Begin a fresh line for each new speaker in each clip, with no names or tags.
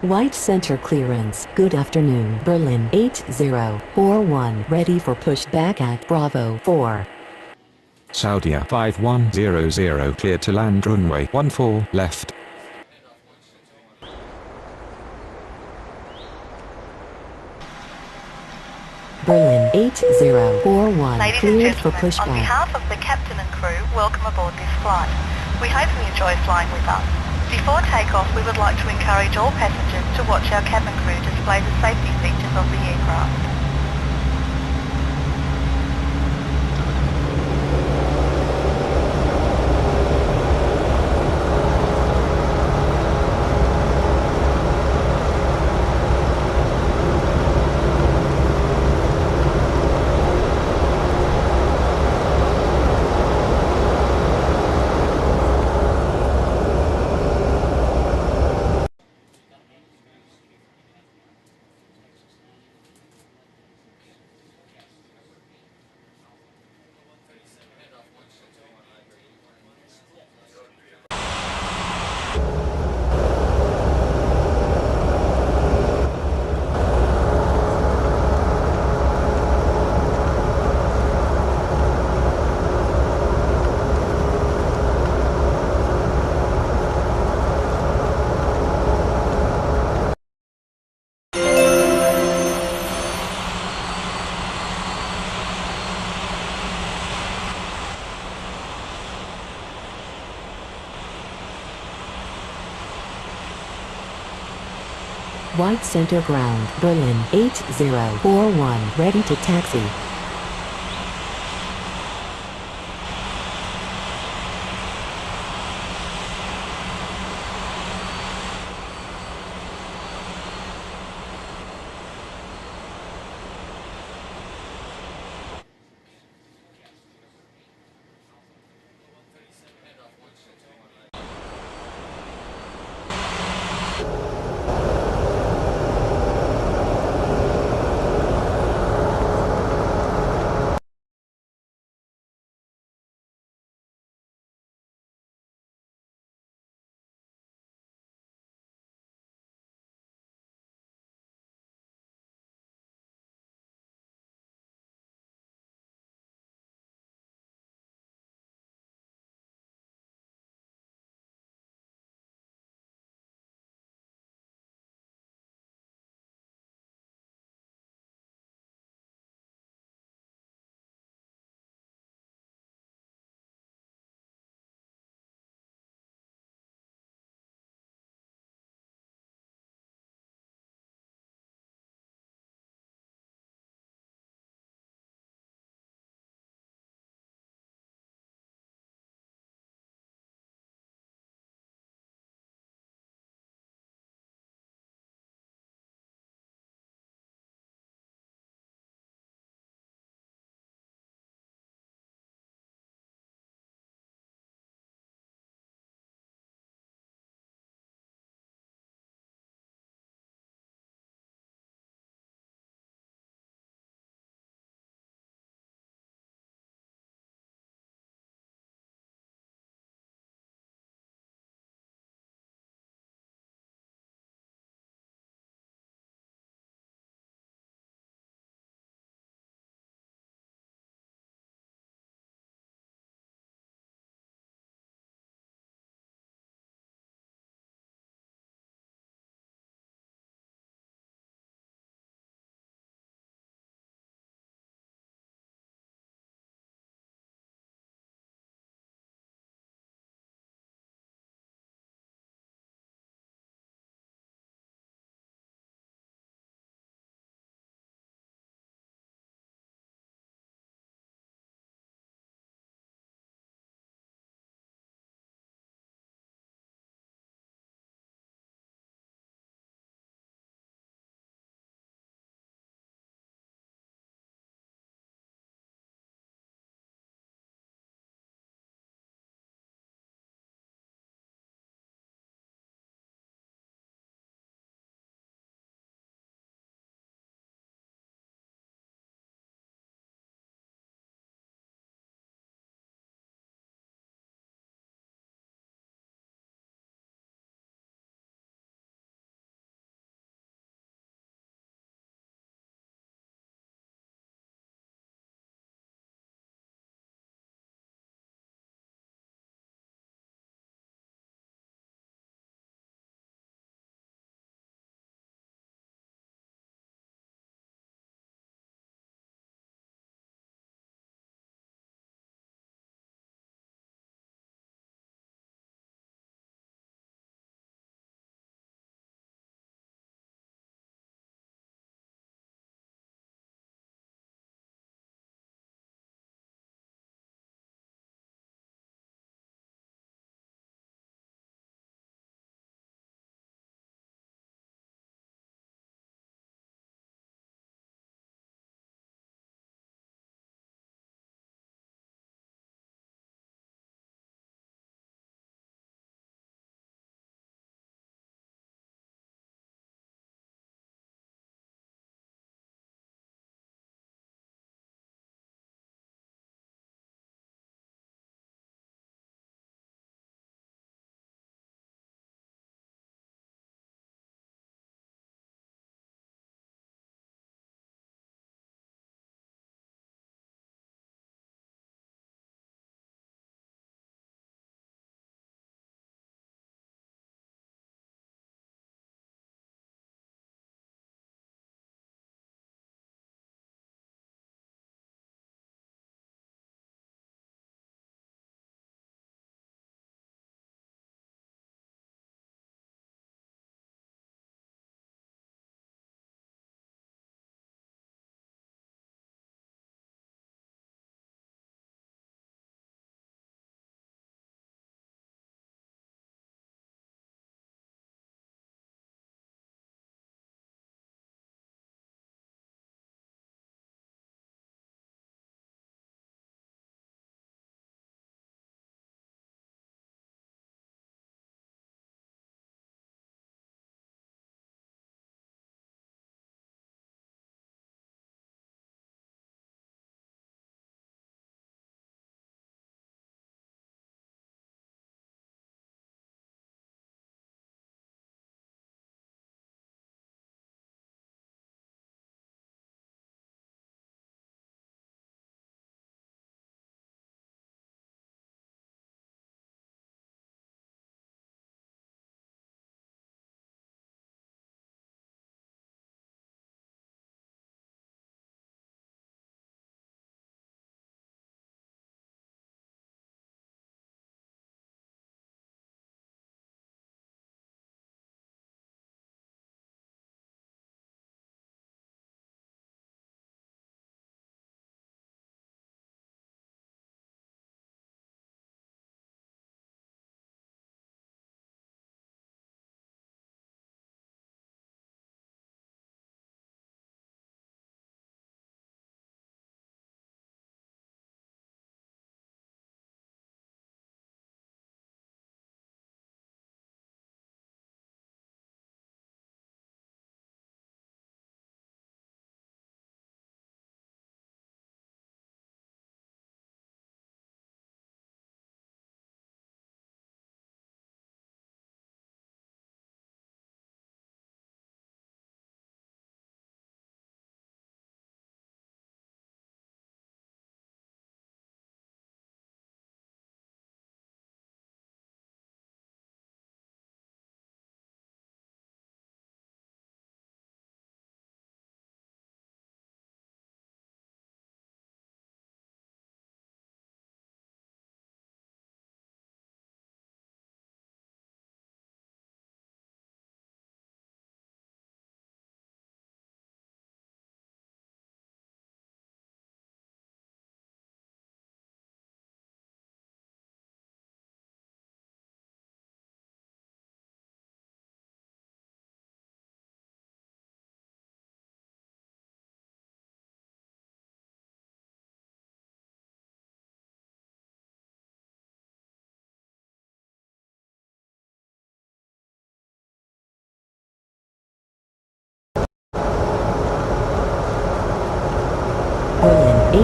White center clearance. Good afternoon. Berlin 8041. Ready for pushback at Bravo 4.
Saudia 5100 clear to land runway 14 left.
Berlin 8041.
Ladies and
Cleared for
gentlemen, on
pushback.
behalf of the captain and crew, welcome aboard this flight. We hope you enjoy flying with us. Before takeoff, we would like to encourage all passengers to watch our cabin crew display the safety features of the aircraft.
White center ground. Berlin 8041. Ready to taxi.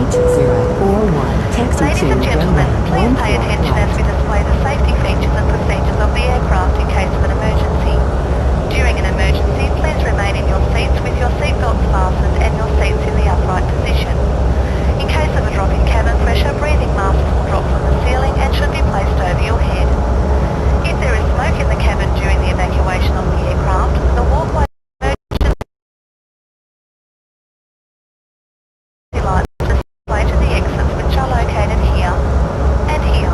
8041. Taxi
Ladies
to
and gentlemen,
runway
please pay
14
attention as
right.
we display the safety features and procedures of the aircraft in case of an emergency. During an emergency, please remain in your seats with your seatbelts fastened and your seats in the upright position. In case of a drop in cabin pressure, breathing masks will drop from the ceiling and should be placed over your head. If there is smoke in the cabin during the evacuation of the aircraft, the walkway emergency lights will display to the exits which are located here and here.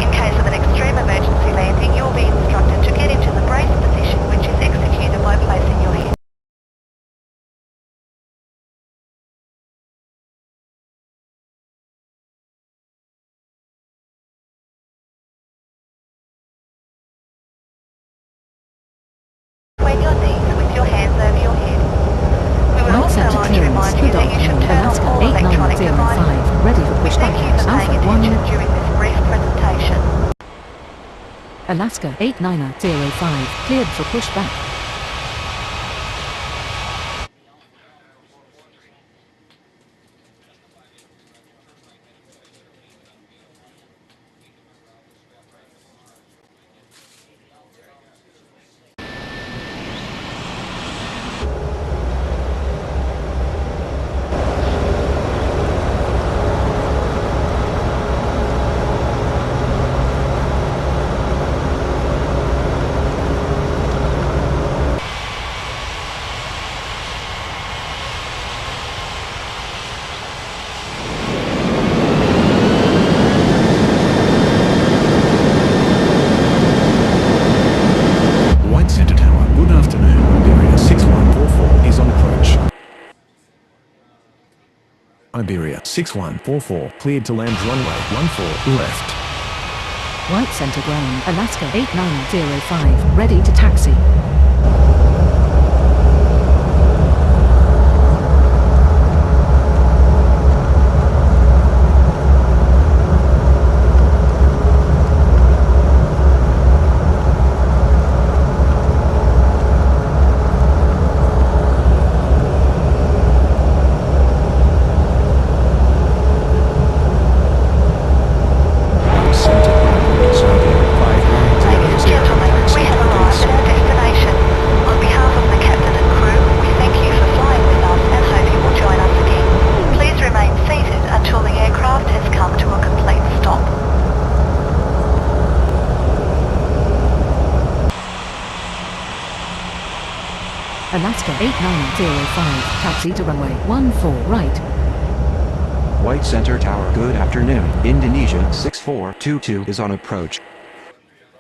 In case of an extreme emergency landing, you will be instructed to get into the brace position, which is executed by placing your head between your knees with your hands over your head. We would
Right
also
center
like to
clearance.
remind you
Good
that you should
afternoon.
turn off
Alaska
all electronic devices.
8905. Ready for
We
pushback
thank you
at
for paying
Alpha
attention
1.
during this brief presentation.
Alaska 89005. Cleared for pushback.
White Center Tower, good afternoon. Iberia 6144 is on approach. Iberia 6144, cleared to land runway 14 left.
White center ground. Alaska 8905. Ready to taxi.
Center ground, Saudia
Ladies and
5100,
gentlemen,
taxi
we
to
have
the
arrived
gates.
at our destination. On behalf of the captain and crew, we thank you for flying with us and hope you will join us again. Please remain seated until the aircraft has come to a complete stop.
Alaska 8905. Taxi to runway 14 right.
White Center Tower, good afternoon. Indonesia 6422 is on approach.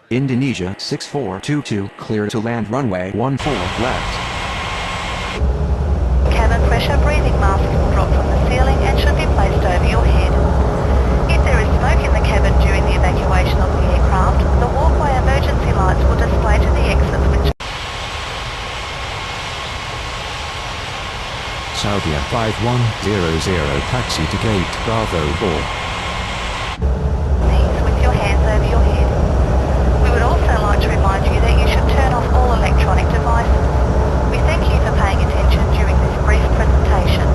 Indonesia 6422, clear to land runway 14 left.
Cabin pressure breathing masks will drop from the ceiling and should be placed over your head. If there is smoke in the cabin during the evacuation of the aircraft, the walkway emergency lights will display to the exits which
Saudia 5100, taxi to gate Bravo 4.
knees with your hands over your head. We would also like to remind you that you should turn off all electronic devices. We thank you for paying attention during this brief presentation.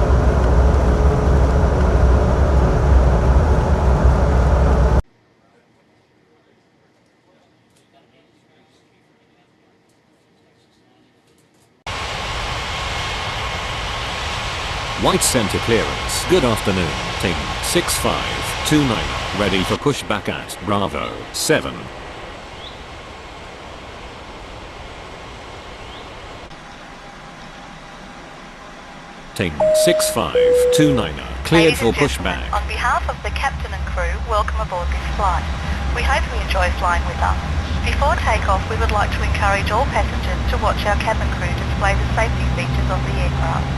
White Center clearance, good afternoon. Ting 6529, ready for pushback at Bravo 7. Ting 6529, cleared
Ladies
for
and gentlemen,
pushback.
on behalf of the captain and crew, welcome aboard this flight. We hope you enjoy flying with us. Before takeoff, we would like to encourage all passengers to watch our cabin crew display the safety features of the aircraft.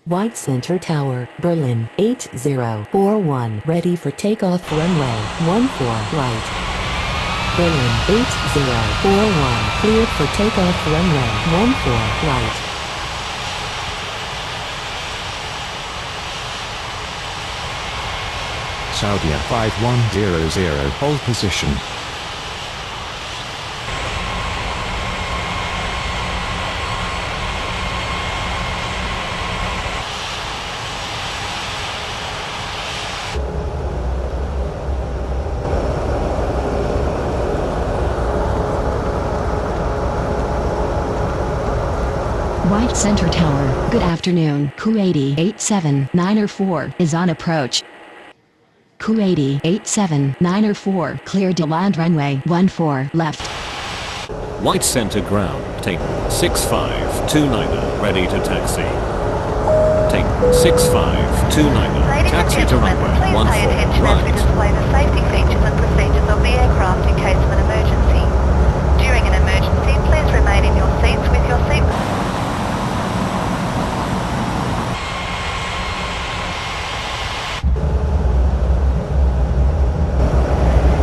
White Center Tower, Berlin 8041. Ready for takeoff runway 14 right. Berlin 8041. Cleared for takeoff runway 14 right.
Saudia 5100, hold position.
White Center Tower, good afternoon. Kuwaiti 87904 is on approach. Kuwaiti 87904 cleared to land runway 14 left.
White Center ground, take 6529er, ready to taxi. Take 6529er,
Ladies and
taxi to
gentlemen,
runway
please
14
pay attention as we
right.
display the safety features and procedures of the aircraft in case of an emergency. During an emergency, please remain in your seats with your seatbelt.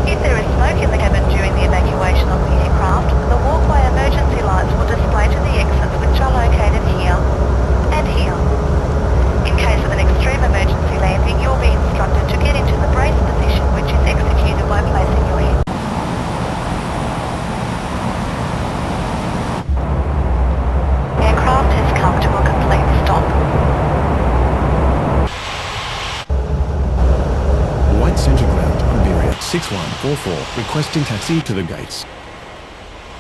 If there is smoke in the cabin during the evacuation of the aircraft, the walkway emergency lights will display to the exits which are located here and here. In case of an extreme emergency landing, you'll be instructed to get into the brace position, which is executed by placing your head. Aircraft has come to a complete stop.
White Center Ground, Iberia 6144, requesting taxi to the gates.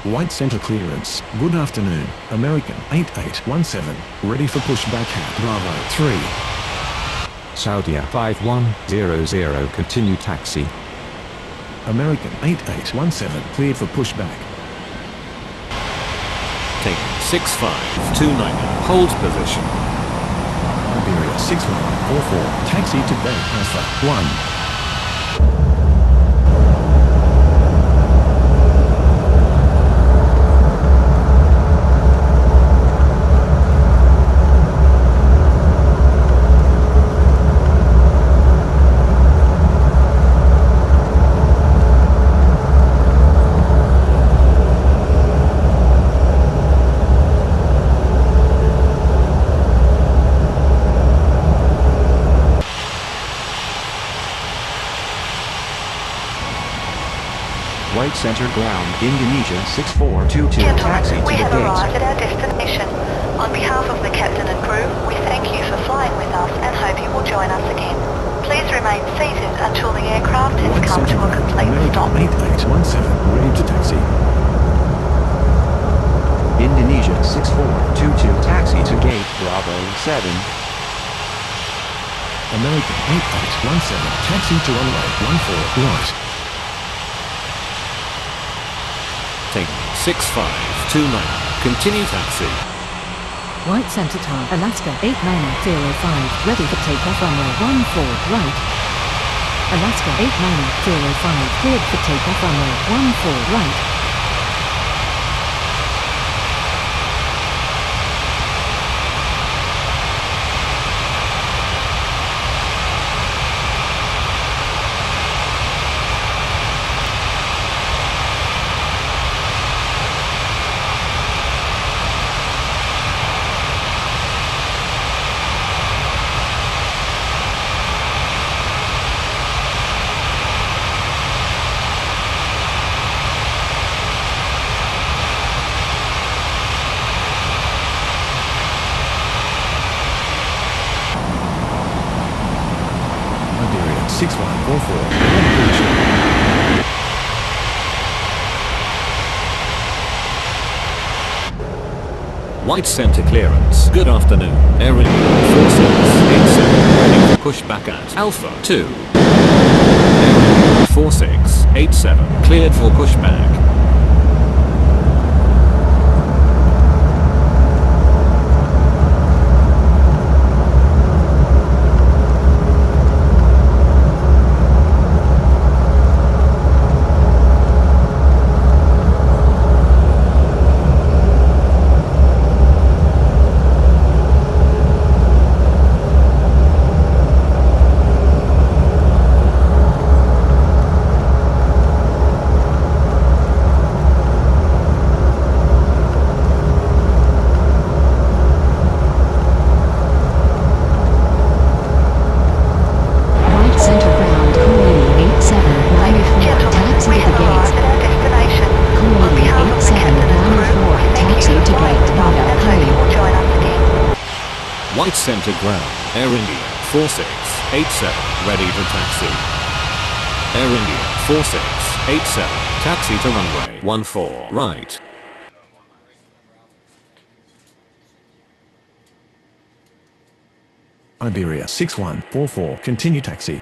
White Center clearance, good afternoon. American 8817, ready for pushback at Bravo 3.
Saudia 5100, continue taxi.
American 8817, cleared for pushback.
Take 6529er, hold position.
Iberia 6144, taxi to gate Alpha 1.
White Center ground, Indonesia 6422, taxi
Gentlemen,
to
we
the
have
gates.
arrived at our destination. On behalf of the captain and crew, we thank you for flying with us and hope you will join us again. Please remain seated until the aircraft has
White
come
Center
to a
Ground,
complete
American
stop.
8817, ready to taxi.
Indonesia 6422, taxi to gate Bravo 7.
American 8817, taxi to runway 14 right.
Take 6529er, continue taxi.
White Center Tower, Alaska 89005, ready for takeoff runway 14 right. Alaska 89005, cleared for takeoff runway 14 right.
Iberia 6144, hold position.
White Center clearance, good afternoon. Air Renewal 4687, ready for pushback at Alpha 2. Air Renewal 4687, cleared for pushback. center ground. Air India 4687 ready to taxi. Air India 4687 taxi to runway 14 right.
Iberia 6144, continue taxi.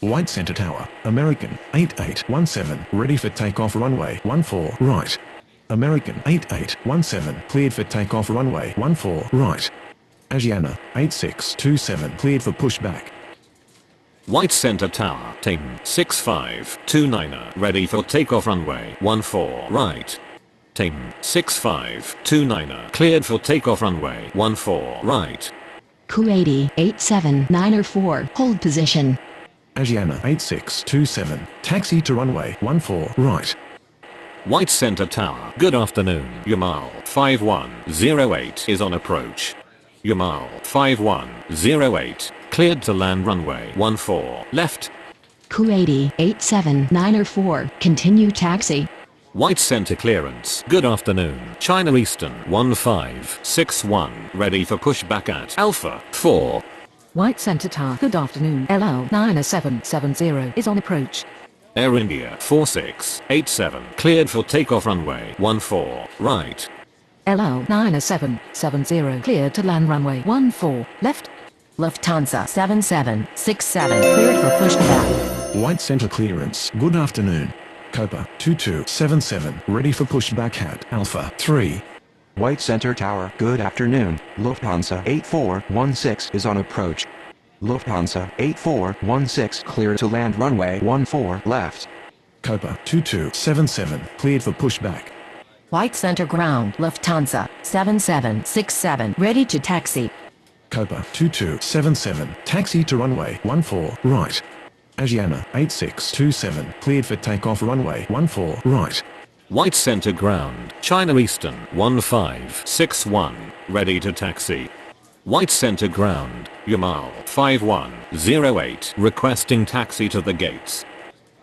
White Center Tower, American 8817, ready for takeoff runway 14 right. American 8817, cleared for takeoff runway 14 right. Asiana 8627, cleared for pushback.
White center tower, Team 6529 ready for takeoff runway 14 right. Team 6529 cleared for takeoff runway 14 right.
Kuwaiti 87904, hold position.
Asiana 8627, taxi to runway 14 right.
White center tower, good afternoon. Yamal 5108 is on approach. Yamal 5108 cleared to land runway 14 left.
Kuwaiti 87904, continue taxi.
White center clearance, good afternoon. China Eastern 1561 ready for pushback at Alpha 4.
White Center Tower, good afternoon. LL 90770 is on approach.
Air India 4687 cleared for takeoff runway 14 right.
LL 90770 cleared to land runway 14 left.
Lufthansa 7767, cleared for pushback.
White Center clearance, good afternoon. Copa 2277, ready for pushback at Alpha 3.
White Center Tower, good afternoon. Lufthansa 8416 is on approach. Lufthansa 8416 clear to land runway 14 left.
Copa 2277, cleared for pushback.
White Center ground, Lufthansa 7767, ready to taxi.
Copa 2277, taxi to runway 14 right. Asiana 8627, cleared for takeoff runway 14 right.
White center ground, China Eastern 1561 ready to taxi. White center ground, Yamal 5108 requesting taxi to the gates.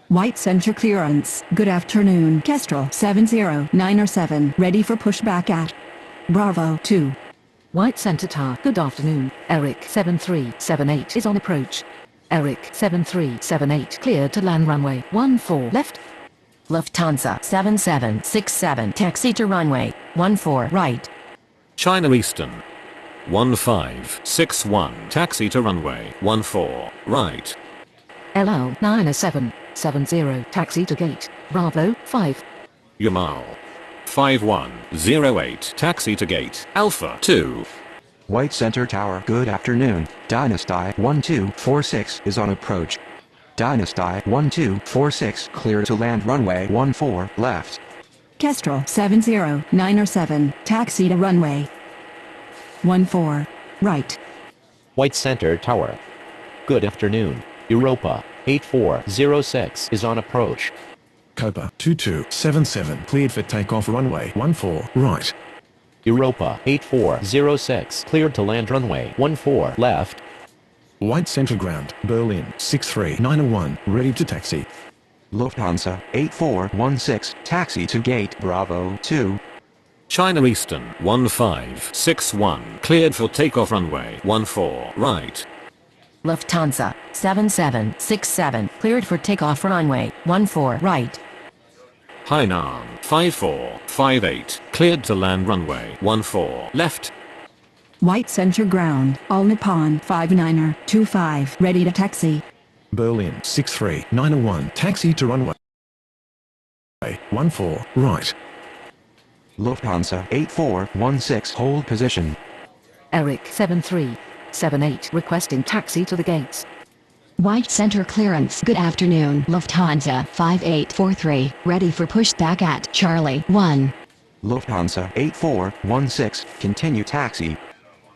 White Center clearance, good afternoon. Kestrel 70907, ready for pushback at Bravo 2.
White Center Tower, good afternoon. Eric 7378 is on approach. Eric 7378 cleared to land runway 14 left.
Lufthansa 7767, taxi to runway 14 right.
China Eastern 1561 taxi to runway 14 right.
LL 90770 taxi to gate Bravo 5.
Yamal 5108 taxi to gate Alpha 2.
White Center Tower, good afternoon. Dynasty 1246 is on approach. Dynasty 1246 clear to land runway 14 left.
Kestrel 70907, taxi to runway 14 right.
White Center Tower. Good afternoon. Europa 8406 is on approach.
Copa 2277, cleared for takeoff runway 14 right.
Europa 8406 cleared to land runway 14 left.
White Center ground, Berlin 63901, ready to taxi.
Lufthansa 8416 taxi to gate Bravo 2.
China Eastern 1561 cleared for takeoff runway 14 right.
Lufthansa 7767, cleared for takeoff runway 14 right.
Hainan 5458, cleared to land runway 14 left.
White center ground, All Nippon 59er 25, ready to taxi.
Berlin 63901, taxi to runway 14 right.
Lufthansa 8416, hold position.
Eric 7378, requesting taxi to the gates.
White center clearance. Good afternoon. Lufthansa 5843, ready for pushback at Charlie 1.
Lufthansa 8416, continue taxi.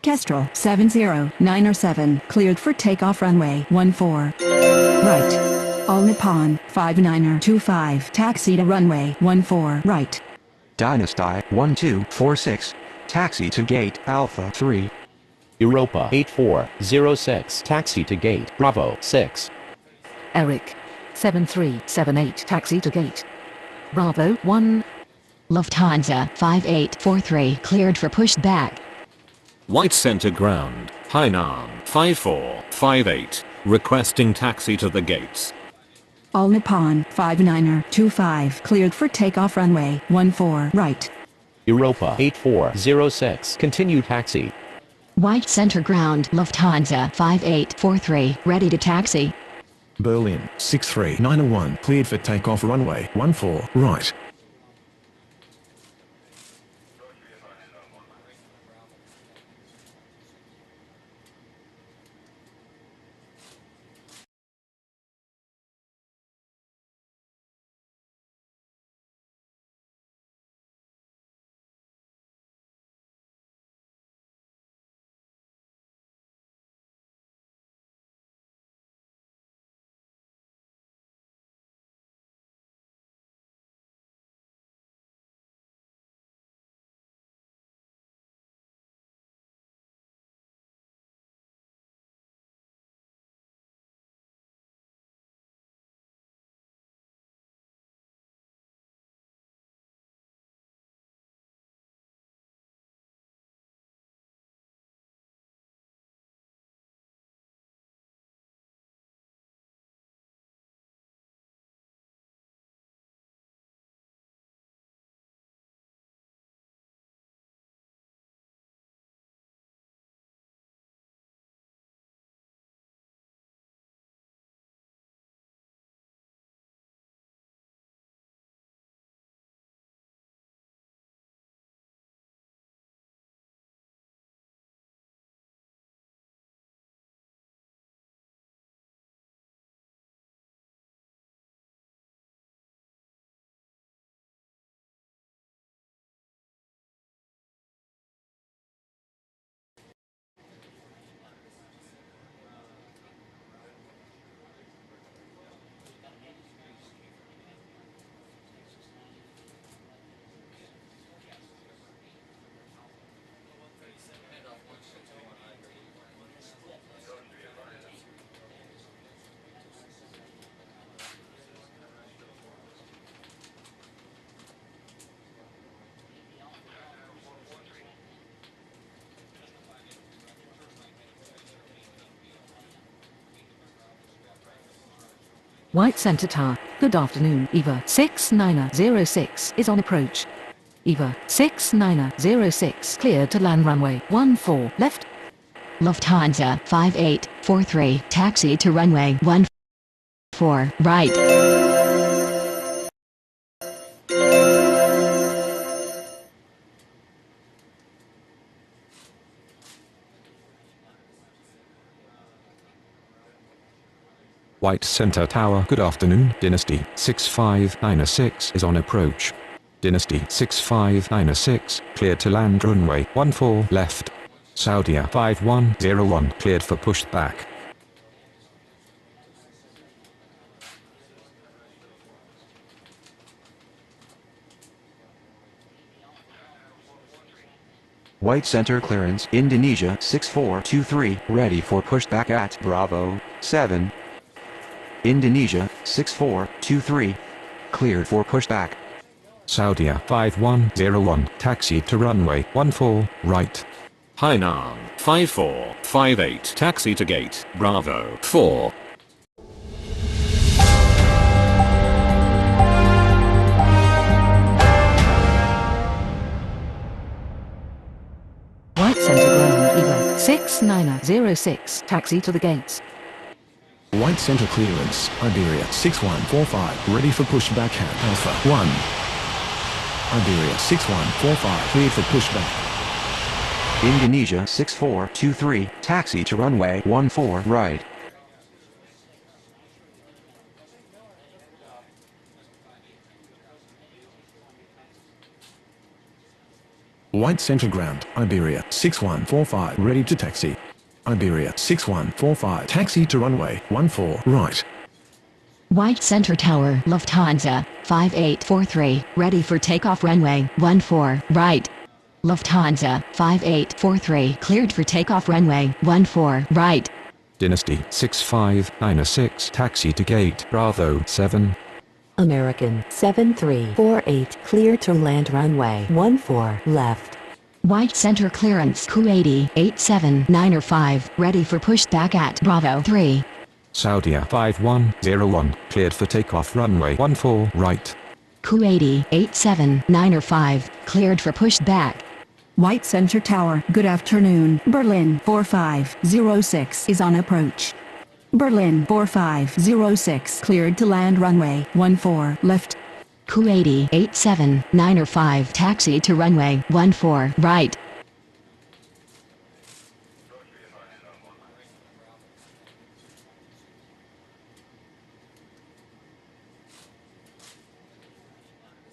Kestrel 70907, cleared for takeoff runway 14. Right. All Nippon 59er 25, taxi to runway 14 right.
Dynasty 1246, taxi to gate Alpha 3.
Europa 8406, taxi to gate Bravo 6.
Eric 7378, taxi to gate Bravo 1.
Lufthansa 5843, cleared for pushback.
White center ground, Hainan 5458, requesting taxi to the gates.
All Nippon 59er 25, cleared for takeoff runway 14 right.
Europa 8406, continue taxi.
White center ground. Lufthansa 5843, ready to taxi.
Berlin 63901, cleared for takeoff runway 14 right.
White center tower. Good afternoon. Eva 6906 is on approach. Eva 6906, cleared to land runway 14 left.
Lufthansa 5843, taxi to runway 14 right.
White Center Tower. Good afternoon. Dynasty 6596 is on approach. Dynasty 6596, cleared to land runway 14 left. Saudia 5101, cleared for pushback.
White center clearance. Indonesia 6423, ready for pushback at Bravo 7. Indonesia 6423, cleared for pushback.
Saudia 5101, taxi to runway 14 right.
Hainan 5458, taxi to gate Bravo 4.
White center ground, Evo 6906, taxi to the gates.
White center clearance, Iberia 6145, ready for pushback at Alpha 1. Iberia 6145, cleared for pushback.
Indonesia 6423, taxi to runway 14 right.
White center ground, Iberia 6145, ready to taxi. Iberia 6145, taxi to runway 14 right.
White center tower, Lufthansa 5843, ready for takeoff runway 14 right. Lufthansa 5843, cleared for takeoff runway 14 right.
Dynasty 6596, taxi to gate Bravo 7.
American 7348, clear to land runway 14 left.
White center clearance Kuwaiti 87905, ready for pushback at Bravo 3.
Saudia 5101, cleared for takeoff runway 14 right.
Kuwaiti 87905, cleared for pushback.
White Center Tower, good afternoon. Berlin 4506 is on approach. Berlin 4506, cleared to land runway 14 left.
Kuwaiti 87905, taxi to runway 14 right.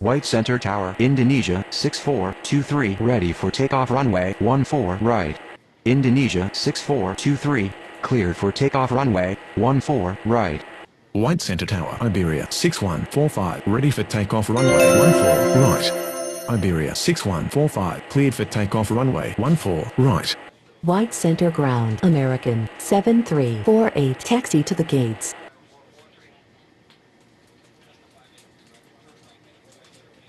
White center tower, Indonesia 6423, ready for takeoff runway 14 right. Indonesia 6423, cleared for takeoff runway 14 right.
White center tower, Iberia 6145, ready for takeoff runway 14 right. Iberia 6145, cleared for takeoff runway 14 right.
White center ground, American 7348, taxi to the gates.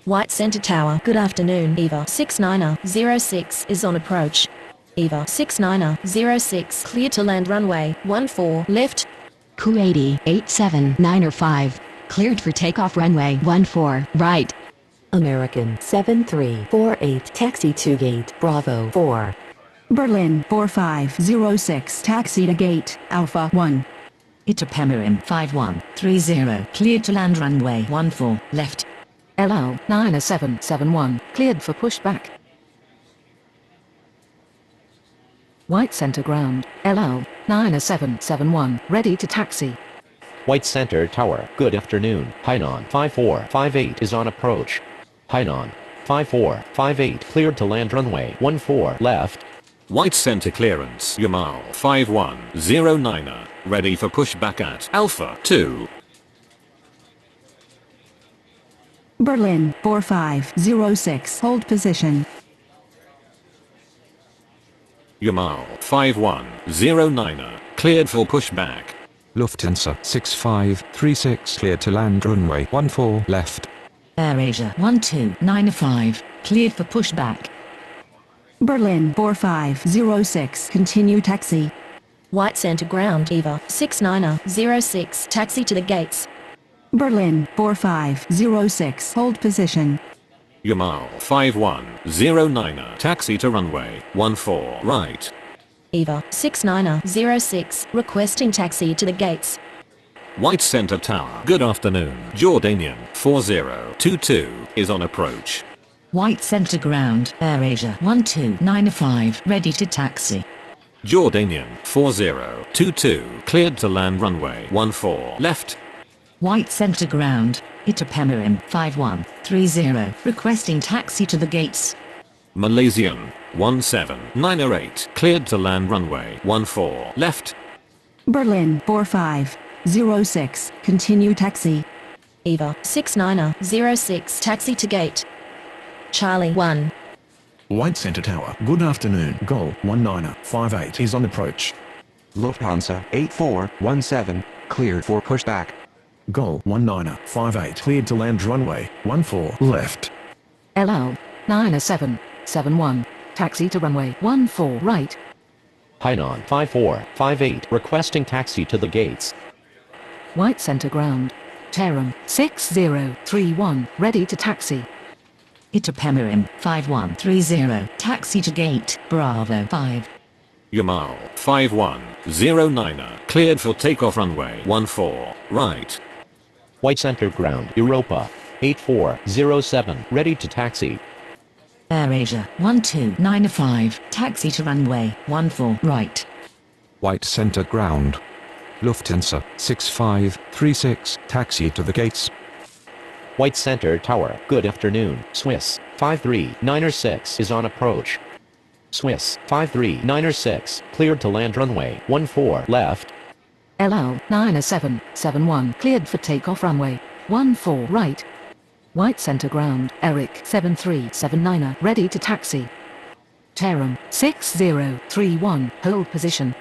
White Center Tower, good afternoon. EVA 6906 is on approach. EVA 6906, clear to land runway 14 left.
Kuwaiti 87905, cleared for takeoff runway 14 right.
American 7348, taxi to gate Bravo 4.
Berlin 4506, taxi to gate Alpha 1.
Itapemirim 5130, cleared to land runway 14 left. LL 9771, cleared for pushback. White center ground, LL 9771, ready to taxi.
White Center Tower, good afternoon. Hainan 5458 is on approach. Hainan 5458, cleared to land runway 14 left.
White center clearance, Yamal 5109, ready for pushback at Alpha 2.
Berlin 4506, hold position.
Yamal 5109, cleared for pushback.
Lufthansa 6536, cleared to land runway 14 left.
AirAsia 1295, cleared for pushback.
Berlin 4506, continue taxi.
White Center Ground, EVA 6906, taxi to the gates.
Berlin 4506, hold position.
Yamal 5109, taxi to runway 14 right.
EVA 6906, requesting taxi to the gates.
White Center Tower, good afternoon. Jordanian 4022 is on approach.
White center ground, AirAsia 1295, ready to taxi.
Jordanian 4022, cleared to land runway 14 left.
White center ground, Itapemirim 5130, requesting taxi to the gates.
Malaysian 1798, cleared to land runway 14 left.
Berlin 4506, continue taxi.
EVA 6906, taxi to gate. Charlie 1.
White center tower, good afternoon. Gol 1958 is on approach.
Lufthansa 8417, cleared for pushback.
Gol 1958, cleared to land runway 14 left.
LL 9771, taxi to runway 14 right.
Hainan 5458, requesting taxi to the gates.
White center ground, Tehran 6031, ready to taxi. Itapemirim 5130, taxi to gate, Bravo 5.
Yamal 5109er, cleared for takeoff runway 14, right.
White Center Ground, Europa 8407, ready to taxi.
AirAsia 1295, taxi to runway 14, right.
White Center Ground. Lufthansa 6536, taxi to the gates.
White Center Tower, good afternoon. Swiss 53906 is on approach. Swiss 53906, cleared to land runway 14 left.
LL 90771, cleared for takeoff runway 14, right. White Center Ground, Eric 7379er, ready to taxi. Tarum 6031, hold position.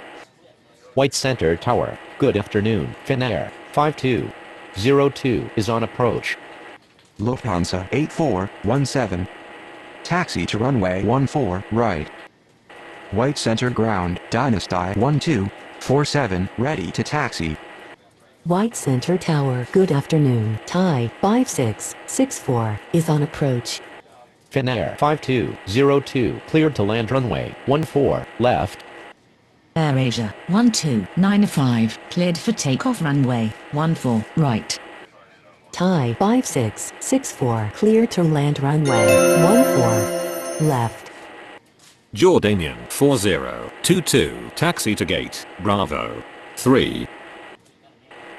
White Center Tower, good afternoon. Finnair 5202 is on approach.
Lufthansa 8417. Taxi to runway 14 right. White Center Ground, Dynasty 1247, ready to taxi.
White Center Tower, good afternoon. Thai 5664 is on approach.
Finnair 5202, cleared to land runway 14 left.
AirAsia 1295, cleared for takeoff runway 14, right.
Thai 5664 clear to land runway 14 left.
Jordanian 4022, taxi to gate, Bravo 3.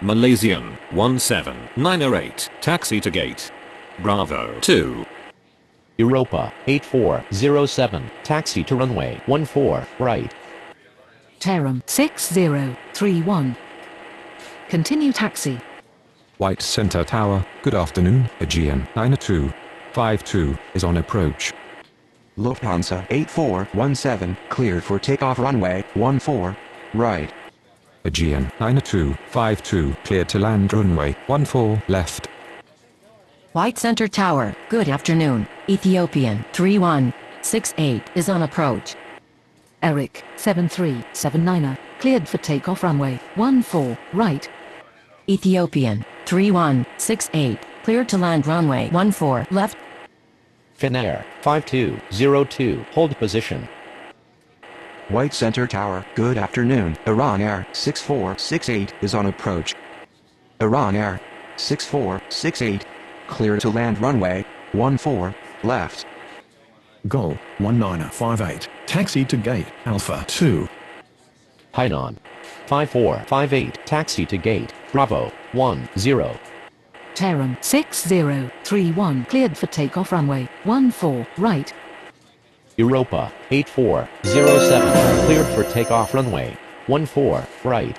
Malaysian 17908, taxi to gate, Bravo 2.
Europa 8407, taxi to runway 14 right.
Tarum 6031. Continue taxi.
White Center Tower, good afternoon. Aegean 9252 is on approach.
Lufthansa 8417, cleared for takeoff runway 14 right.
Aegean 9252, cleared to land runway 14 left.
White Center Tower, good afternoon. Ethiopian 3168 is on approach.
Eric 7379er, cleared for takeoff runway 14, right.
Ethiopian 3168, cleared to land runway 14 left.
Finnair 5202, hold position.
White Center Tower, good afternoon. Iran Air 6468 is on approach. Iran Air 6468, clear to land runway 14 left.
Gol 1958, taxi to gate, Alpha 2.
Hainan 5458, taxi to gate, Bravo 10.
Tarum 6031, cleared for takeoff runway 14, right.
Europa 8407, cleared for takeoff runway 14 right.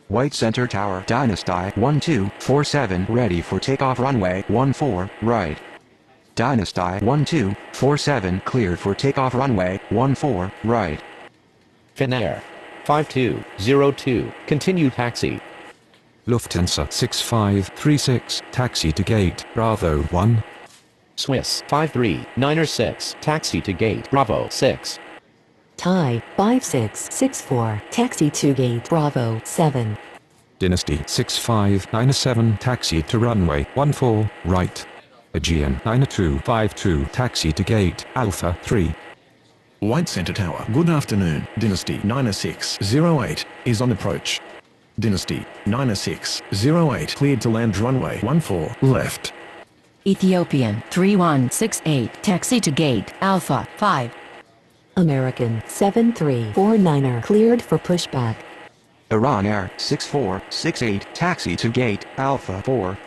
White Center Tower, Dynasty 1247, ready for takeoff runway 14 right. Dynasty 1247, cleared for takeoff runway 14 right.
Finnair 5202, continue taxi.
Lufthansa 6536, taxi to gate, Bravo 1.
Swiss 53906, taxi to gate, Bravo 6.
Thai 5664 taxi to gate Bravo 7.
Dynasty 6597, taxi to runway 14 right. Aegean 9252, taxi to gate, Alpha 3.
White Center Tower, good afternoon. Dynasty 9608 is on approach. Dynasty 9608, cleared to land runway 14 left.
Ethiopian 3168, taxi to gate, Alpha 5.
American 7349er cleared for pushback.
Iran Air 6468, taxi to gate, Alpha 4.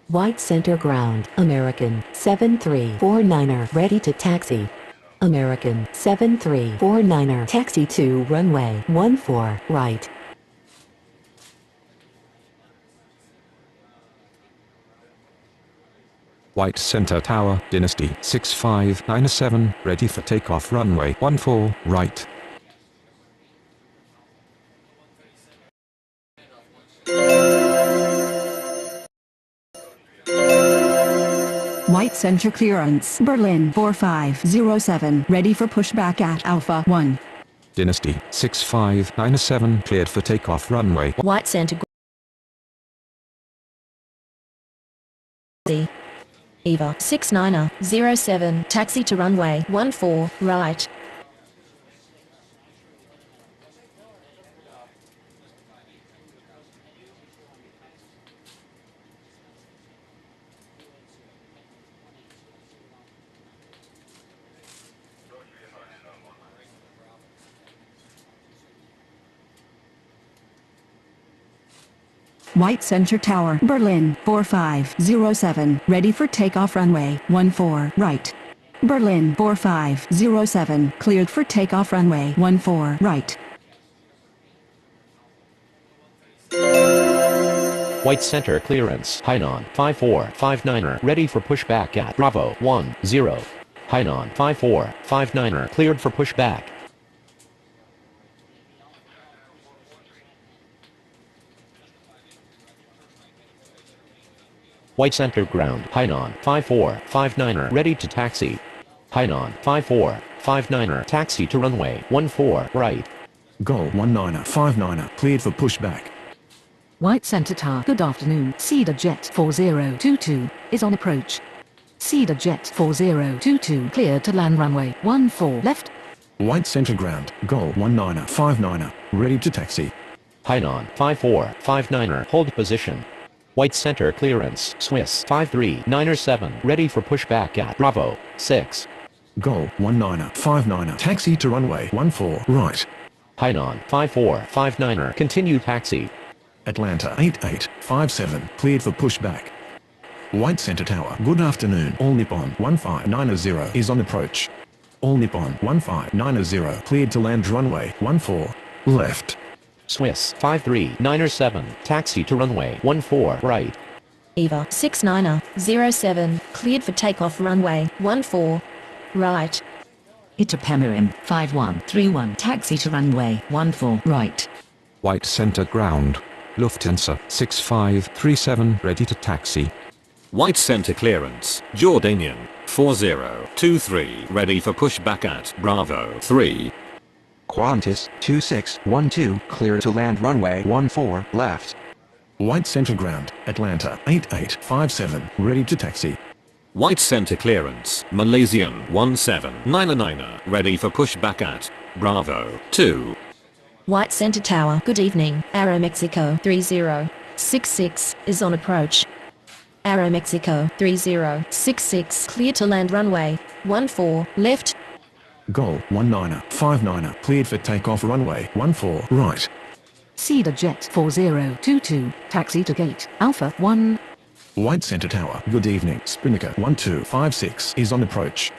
White Center Ground, American 7349er ready to taxi. American 7349er taxi to runway 14 right.
White Center Tower, Dynasty 6597, ready for takeoff runway 14 right.
White Center clearance, Berlin 4507, ready for pushback at Alpha 1.
Dynasty 6597, cleared for takeoff runway
White Center Eva 6907, taxi to runway 14, right.
White Center Tower, Berlin, 4507, ready for takeoff runway 14, right. Berlin, 4507, cleared for takeoff runway 14, right.
White center clearance. Hainan 5459er ready for pushback at Bravo 10. Hainan 5459er cleared for pushback. White center ground. Hainan 5459er ready to taxi. Hainan 5459er taxi to runway 14 right.
Gol 1959er cleared for pushback.
White Center Tower. Good afternoon. Cedar Jet 4022 is on approach. Cedar Jet 4022 clear to land runway 14 left.
White Center ground. Gol 1959er ready to taxi.
Hainan 5459er hold position. White center clearance. Swiss 53907 ready for pushback at Bravo 6.
Gol 1959er taxi to runway 14 right.
Hainan 5459er continue taxi.
Atlanta 8857 cleared for pushback. White Center Tower. Good afternoon. All Nippon 1590 is on approach. All Nippon 1590 cleared to land runway 14 left.
Swiss 53907 taxi to runway 14 right.
Eva 6907, cleared for takeoff runway 14, right.
Itapemirim 5131, taxi to runway 14, right.
White center ground. Lufthansa 6537 ready to taxi.
White center clearance. Jordanian 4023 ready for pushback at Bravo 3.
Qantas 2612 clear to land runway 14 left.
White Center ground. Atlanta 8857 ready to taxi.
White center clearance. Malaysian 1799 ready for pushback at Bravo 2.
White Center Tower. Good evening. Aeromexico 3066 is on approach. Aeromexico 3066 clear to land runway 14 left.
Gol 1959er cleared for takeoff runway 14 right.
Cedar Jet 4022 taxi to gate Alpha 1.
White Center Tower. Good evening. Spinnaker 1256 is on approach.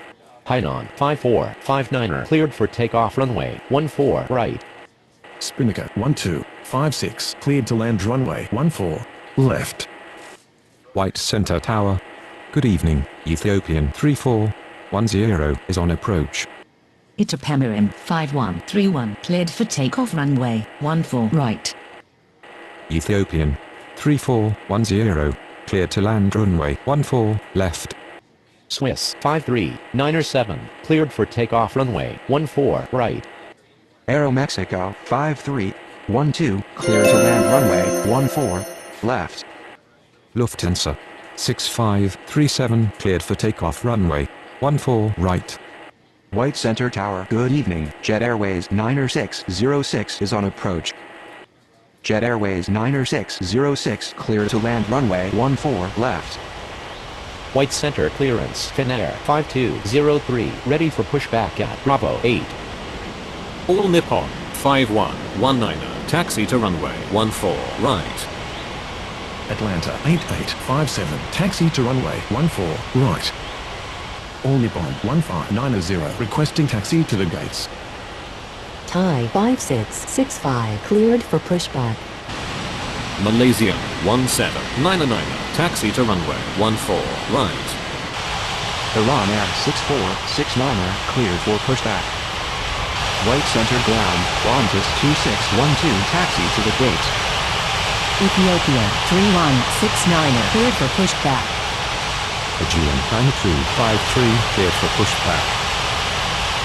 Hainan 5459er cleared for takeoff runway 14 right.
Spinnaker 1256 cleared to land runway 14 left.
White center tower. Good evening. Ethiopian 3410 is on approach.
Itapemirim 5131, cleared for takeoff runway 14, right.
Ethiopian 3410 cleared to land runway 14 left.
Swiss 53907 cleared for takeoff runway 14 right.
Aeromexico 5312 clear to land runway 14 left.
Lufthansa 6537 cleared for takeoff runway 14 right.
White Center Tower. Good evening. Jet Airways 9606 is on approach. Jet Airways 9606 clear to land runway 14 left.
White center clearance. Finnair 5203 ready for pushback at Bravo 8.
All Nippon 5119 taxi to runway 14 right.
Atlanta 8857 taxi to runway 14 right. All Nippon 1590 requesting taxi to the gates.
Thai 5665, cleared for pushback.
Malaysian 1799 taxi to runway 14 right.
Iran Air 6469er cleared for pushback. White Center ground. Qantas 2612 taxi to the gates.
Ethiopia 3169, cleared for pushback.
Aegean 9253 cleared for pushback.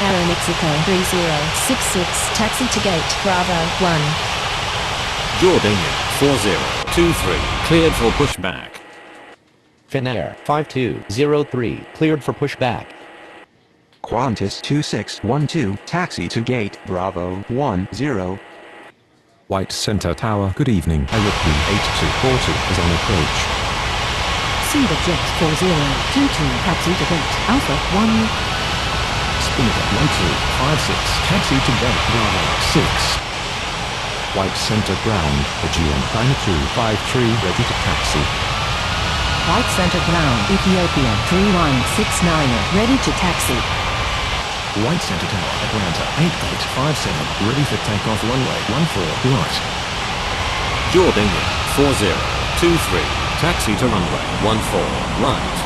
Aeromexico 3066 taxi to gate Bravo 1.
Jordanian 4023 cleared for pushback.
Finnair 5203, cleared for pushback.
Qantas 2612, taxi to gate Bravo 10.
White Center Tower, good evening. I repeat, 8242 is on approach.
Cedar Jet 4022, taxi to gate Alpha 1.
Spinnaker 1256, taxi to gate Bravo 6.
White Center Ground, Aegean 9253, ready to taxi.
White Center Ground, Ethiopia 3169, ready to taxi.
White Center Tower, Atlanta 8857, ready for takeoff runway 14 right.
Jordania 4023, taxi to runway 14 right.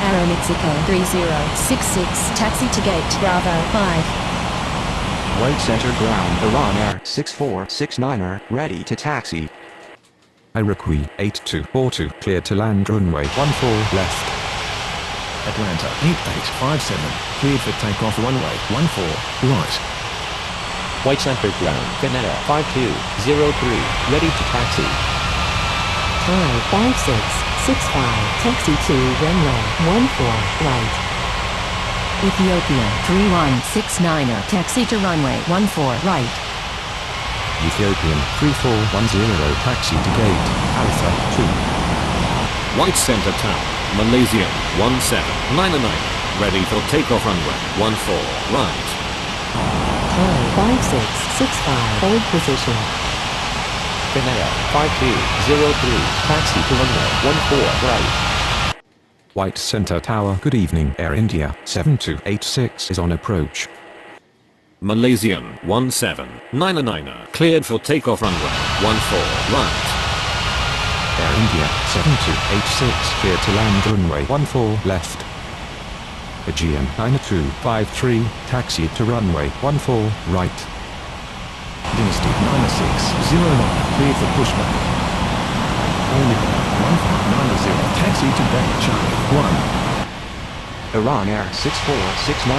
Aeromexico 3066, taxi to gate Bravo 5.
White Center Ground, Iran Air 6469, ready to taxi.
Iroquois 8242, clear to land runway 14 left.
Atlanta 8857, cleared for takeoff runway 14 right.
White Center Ground, Finnair 5203, ready to taxi.
Thai 5665, taxi to runway 14 right.
Ethiopia 3169, taxi to runway 14 right.
Ethiopian 3410, taxi to gate Alpha 2.
White Center Tower, Malaysian 1799, ready for takeoff runway 14 right.
Thai 5665, hold position.
Finnair 5203, taxi to runway 14 right.
White Center Tower, good evening. Air India 7286 is on approach.
Malaysian 1799, cleared for takeoff runway 14 right.
Air India 7286, clear to land runway 14 left. Aegean 9253, taxi to runway 14 right.
Dynasty 9609, cleared for pushback. Only 1590, taxi to gate Charlie 1.
Iran Air 6469,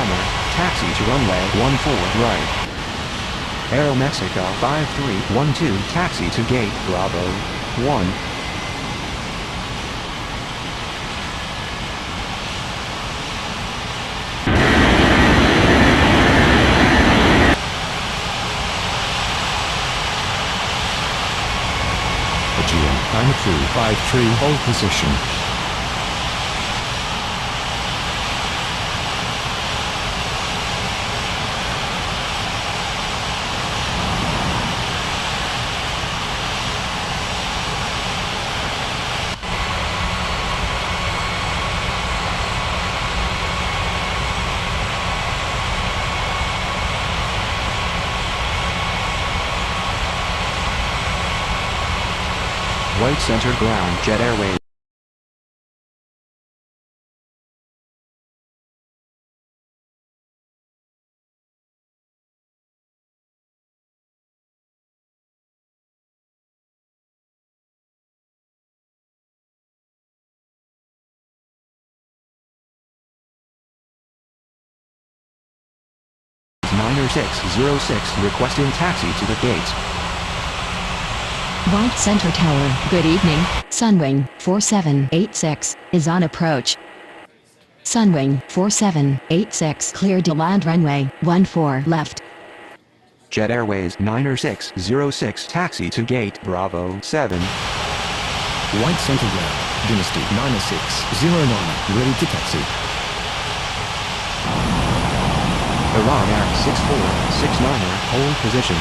taxi to runway 14 right. Aeromexico 5312, taxi to gate Bravo 1.
Aegean 9253, hold position.
White Center Ground, Jet Airways. Niner 606, requesting taxi to the gates.
White Center Tower, good evening. Sunwing 4786 is on approach. Sunwing 4786 cleared to land runway 14 left.
Jet Airways Niner 606, taxi to gate Bravo 7.
White Center Ground, Dynasty 9609, ready to taxi.
Iran Air 6469, hold position.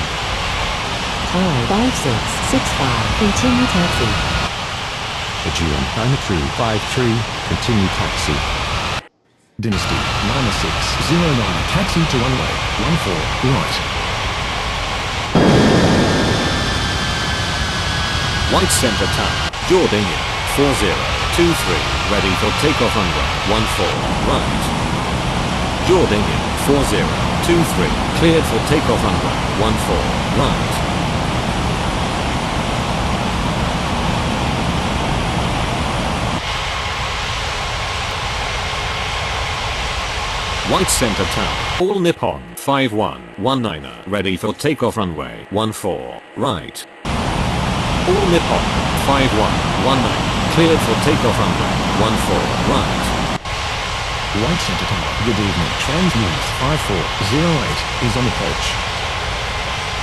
Thai 5665, continue taxi.
Aegean 9253, continue taxi.
Dynasty 9609, taxi to runway 14 right.
White Center Tower, Jordania 4023, ready for takeoff runway 14 right. Jordania 4023, cleared for takeoff runway 14 right. White Center Tower, All Nippon 5119, ready for takeoff runway 14 right. All Nippon 5119, cleared for takeoff runway 14 right.
White Center Tower, good evening. Transnorth 5408 is on approach.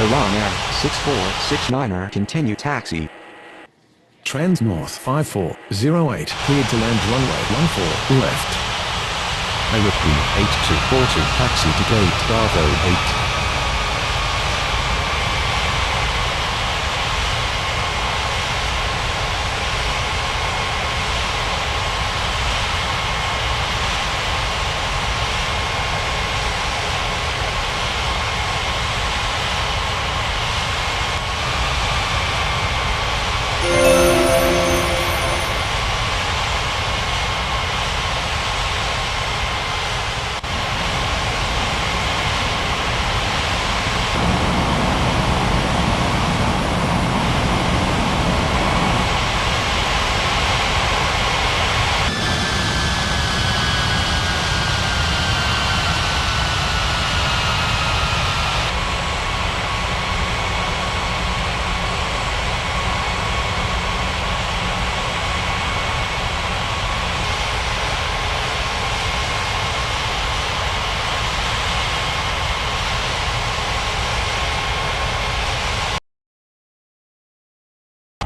Iran Air 6469er, continue taxi.
Transnorth 5408, cleared to land runway 14 left.
I repeat, 8242, taxi to gate Bravo 8.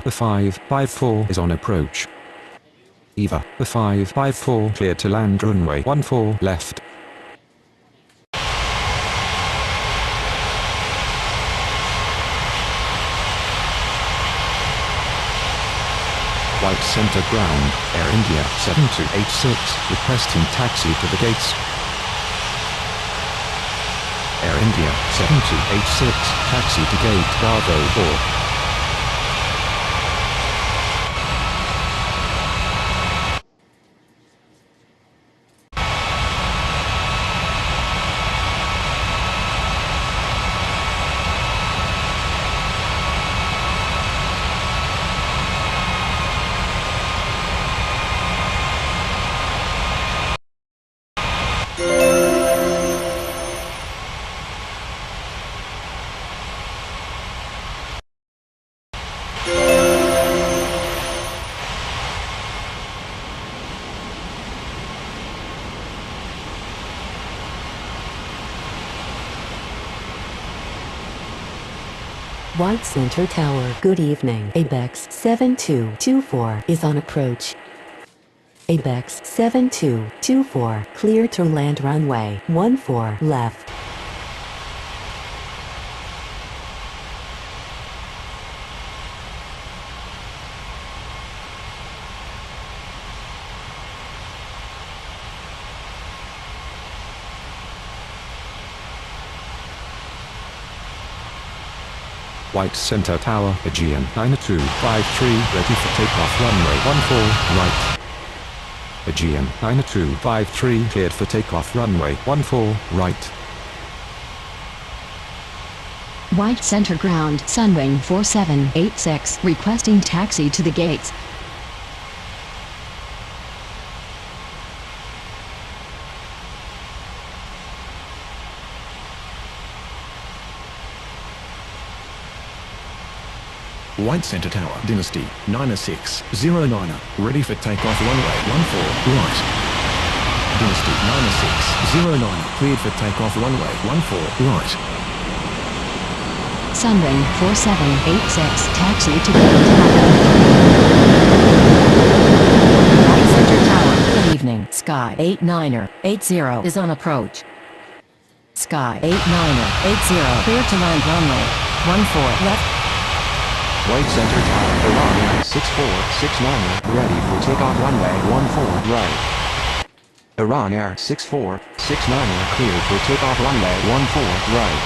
The 554 is on approach. Eva, the 554 cleared to land runway 14 left. White Center ground, Air India 7286, requesting taxi to the gates. Air India 7286, taxi to gate Bravo 4.
White Center Tower, good evening. ABEX 7224 is on approach. ABEX 7224, clear to land runway 14 left.
White Center Tower, Aegean 9253, ready for takeoff runway 14 right. Aegean 9253, cleared for takeoff runway 14 right.
White Center ground, Sunwing 4786, requesting taxi to the gates.
White Center Tower, Dynasty 90609er, ready for takeoff runway 14 right. Dynasty 90609er, cleared for takeoff runway 14 right.
Sunwing 4786, taxi to gate
White Center Tower, good evening. Sky 89er 80 is on approach. Sky 89er 80, clear to land runway 14 left.
White Center Tower, Iran 6469er, ready for takeoff runway 14 right. Iran Air 6469er, cleared for takeoff runway 14 right.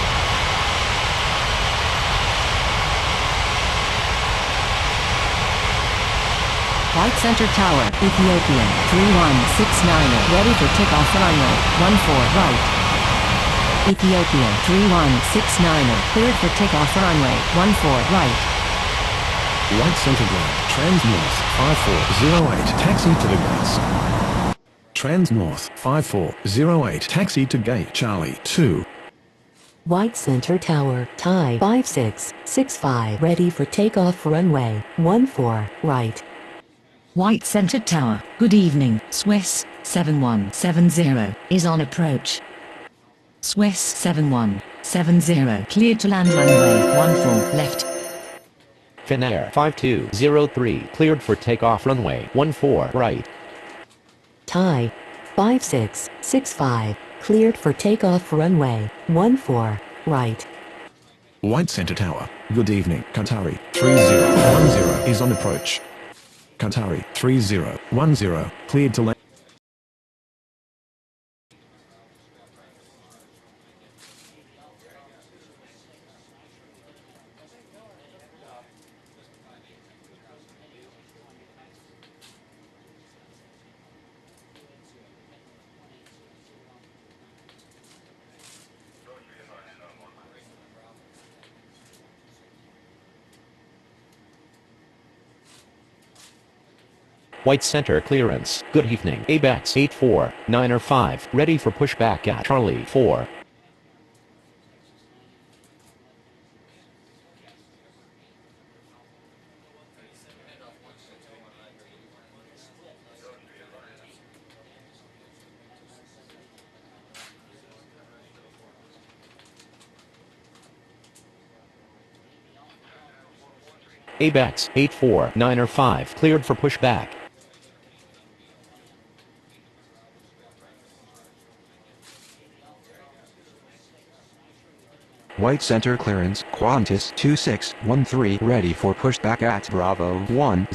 White Center Tower, Ethiopian 3169er, ready for takeoff runway 14 right. Ethiopian 3169er, cleared for takeoff runway 14 right.
White Center ground, Transnorth 5408, taxi to the gates. Transnorth 5408, taxi to gate Charlie 2.
White Center Tower, Thai 5665, ready for takeoff runway 14 right.
White Center Tower, good evening. Swiss 7170 is on approach. Swiss 7170 cleared to land runway 14 left.
Finnair 5203 cleared for takeoff runway 14 right.
Thai 5665 cleared for takeoff runway 14 right.
White Center Tower, good evening. Qatari 3010 is on approach. Qatari 3010 cleared to land.
White Center clearance, good evening. ABEX 84905 ready for pushback at Charlie 4. ABEX 84905 cleared for pushback.
White Center clearance, Qantas 2613 ready for pushback at Bravo 10.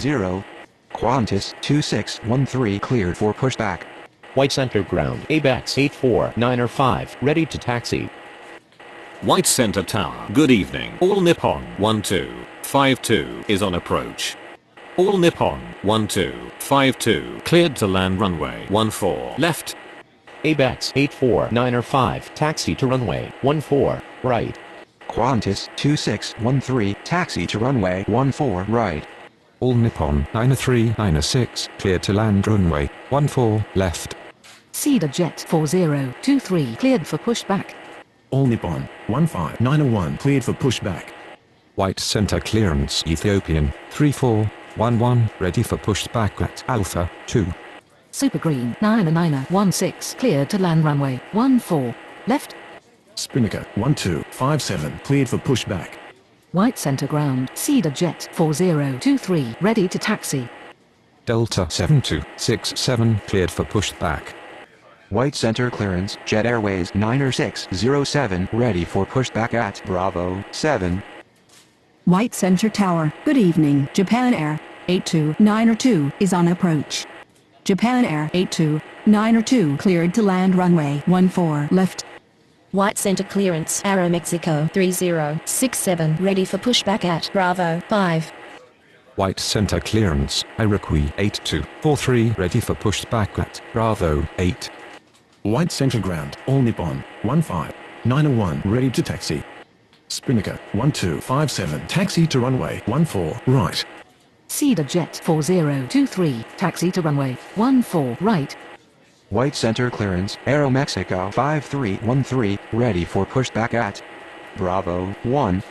Qantas 2613 cleared for pushback.
White Center ground, ABEX 84905 ready to taxi.
White Center Tower, good evening. All Nippon 1252 is on approach. All Nippon 1252 cleared to land runway 14 left.
ABEX 84905 taxi to runway 14 right.
Qantas 2613 taxi to runway 14 right.
All Nippon 9396 cleared to land runway 14 left.
Cedar Jet 4023 cleared for pushback.
All Nippon 15901 cleared for pushback.
White Center clearance Ethiopian 3411 ready for pushback at Alpha 2.
Super Green 9916 cleared to land runway 14 left.
Spinnaker 1257 cleared for pushback.
White Center ground, Cedar Jet 4023 ready to taxi.
Delta 7267 cleared for pushback.
White Center clearance, Jet Airways 9607 ready for pushback at Bravo 7.
White Center Tower, good evening. Japan Air 82902 is on approach. Japan Air 82902 cleared to land runway 14 left.
White Center clearance, Aeromexico 3067 ready for pushback at Bravo 5.
White Center clearance Iroquois 8243 ready for pushback at Bravo 8.
White Center ground, All Nippon 15901 ready to taxi. Spinnaker 1257 taxi to runway 14 right.
Cedar Jet 4023 taxi to runway 14 right.
White Center clearance, Aeromexico 5313 ready for pushback at Bravo 1.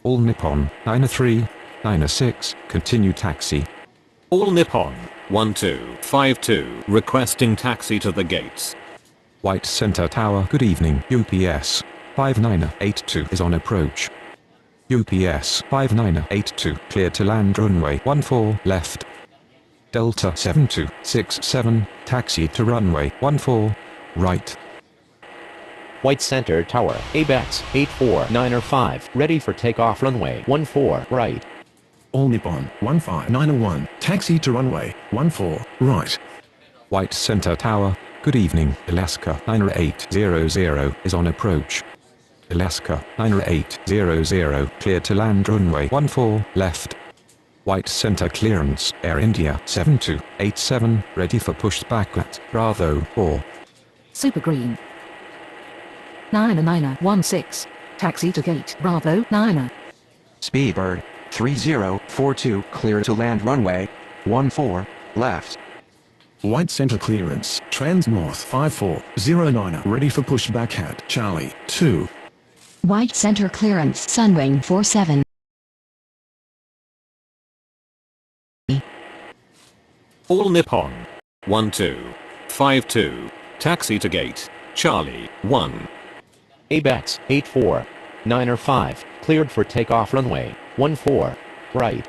All Nippon 9396 continue taxi.
All Nippon 1252 requesting taxi to the gates.
White Center Tower, good evening. UPS 5982 is on approach. UPS 5982 cleared to land runway 14 left. Delta 7267 taxi to runway 14 right.
White Center Tower, ABEX 84905 ready for takeoff runway 14 right.
All Nippon 15901 taxi to runway 14 right.
White Center Tower, good evening. Alaska 9800 is on approach. Alaska 9800 cleared to land runway 14 left. White Center clearance, Air India 7287 ready for pushback at Bravo 4.
Super Green 9916 taxi to gate Bravo 9.
Speedbird 3042 clear to land runway 14 left.
White Center clearance, Trans North 5409 ready for pushback at Charlie 2.
White Center clearance, Sunwing 47.
All Nippon. 1252. Taxi to gate. Charlie 1.
ABEX 8495, cleared for takeoff runway 14, right.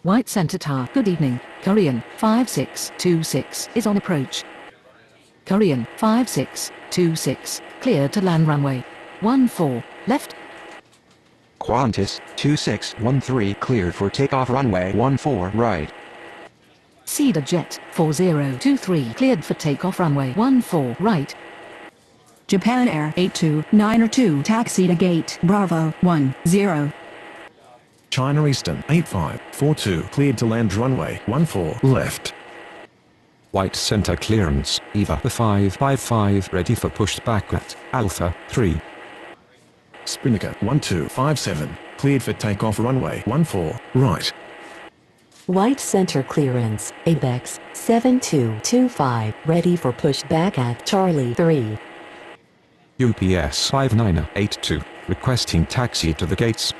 White Center Tower. Good evening. Korean 5626 is on approach. Korean 5626, clear to land runway 14, left.
Qantas 2613 cleared for takeoff runway 14 right.
Cedar Jet 4023, cleared for takeoff runway 14, right.
Japan Air 8292 taxi to gate Bravo 10.
China Eastern 8542 cleared to land runway 14 left.
White center clearance, EVA 555 ready for pushback at Alpha 3.
Spinnaker 1257 cleared for takeoff runway 14 right.
White center clearance, ABEX 7225, ready for pushback at Charlie 3.
UPS 5982, requesting taxi to the gates.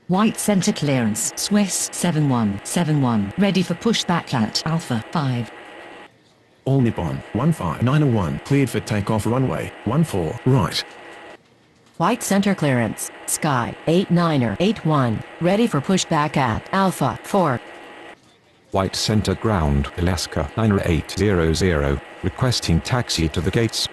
White center clearance, Swiss 7171, ready for pushback at Alpha 5.
All Nippon 15901 cleared for takeoff runway 14 right.
White center clearance, Sky 8981, ready for pushback at Alpha 4.
White center ground, Alaska 9800, requesting taxi to the gates.